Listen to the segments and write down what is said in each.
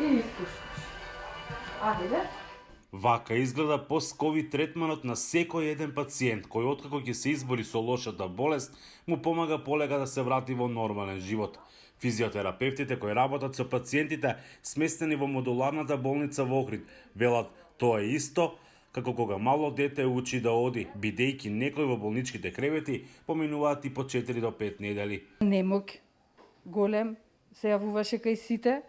И испушташ. Ајде. Вака изгледа пост-ковид третманот на секој еден пациент кој откако ќе се избори со лошата болест, му помага полека да се врати во нормален живот. Физиотерапевтите кои работат со пациентите сместени во модуларната болница во Охрид велат тоа е исто како кога мало дете учи да оди, бидејќи некои во болничките кревети поминуваат и по 4 до 5 недели. Немок голем се јавуваше кај сите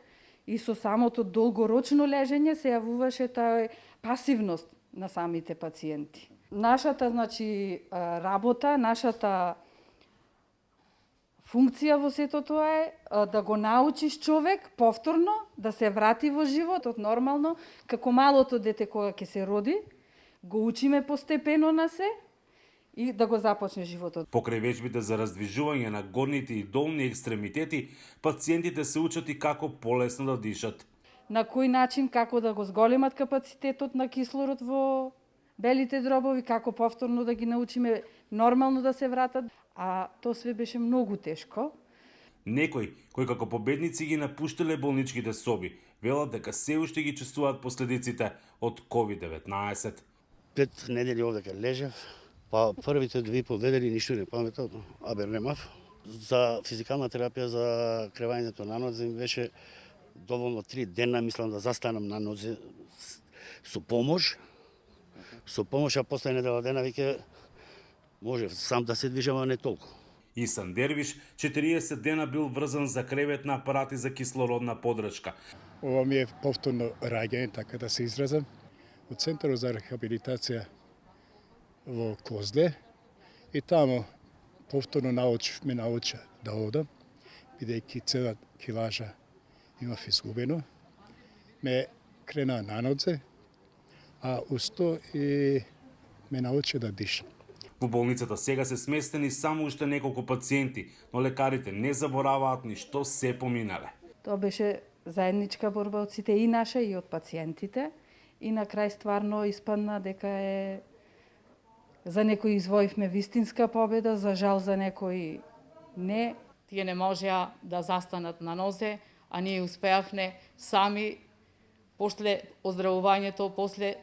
и со самото долгорочно лежење се јавуваше таа пасивност на самите пациенти. Нашата, работа, нашата функција во сето тоа е да го научиш човек повторно да се врати во животот нормално, како малото дете кога ќе се роди, го учиме постепено на се и да го започне животот. Покрај вежбите за раздвижување на горните и долни екстремитети, пациентите се учат и како полесно да дишат. На кој начин, како да го зголемат капацитетот на кислород во белите дробови, како повторно да ги научиме нормално да се вратат, а тоа све беше многу тешко. Некои, кои како победници ги напуштиле болничките соби, велат дека се уште ги чувствуваат последиците од COVID-19. 5 недели овдека лежев, па првите 2,5 недели ништо не паметав, немав. За физикална терапија, за кревањето на нозе ми беше доволно 3 дена, мислам да застанам на нозе со помош. А после недела дена веќе може сам да се движам, а не толку. Исан Дервиш 40 дена бил врзан за кревет на апарати за кислородна подрачка. Ова ми е повторно раѓање, така да се изразам, од Центарот за рехабилитација во Козле и таму повторно ме науча да одам, бидејќи цела килажа имав изгубено. Ме крена на нозе, а усто и ме научи да дишам. Во болницата сега се сместени само уште неколку пациенти, но лекарите не забораваат ни што се поминале. Тоа беше заедничка борба од сите, и наша и од пациентите, и на крај стварно испадна дека е за некои извоивме вистинска победа, за жал за некои не. Тие не можеа да застанат на нозе, а ние успеавме сами после оздравувањето, после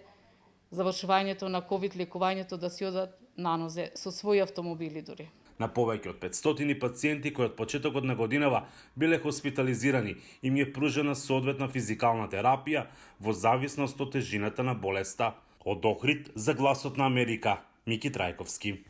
завршувањето на ковид лекувањето да си одат на нозе со своји автомобили дури. На повеќе од 500 пациенти кои од почетокот на годинава биле хоспитализирани им е пружена соодветна физикална терапија во зависност од тежината на болеста. Од Охрид за Гласот на Америка, Мики Трајковски.